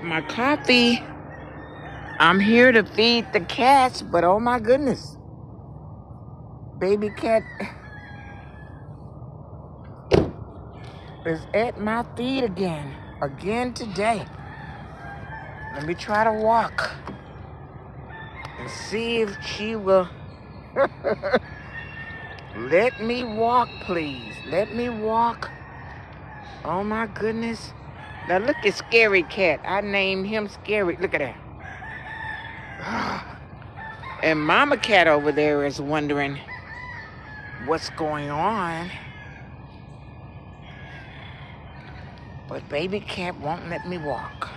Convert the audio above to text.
got my coffee. I'm here to feed the cats, but oh my goodness. Baby cat is at my feet again. Again today. Let me try to walk and see if she will let me walk, please. Let me walk. Oh my goodness. Now look at Scary Cat. I named him Scary. Look at that. And Mama Cat over there is wondering what's going on. But Baby Cat won't let me walk.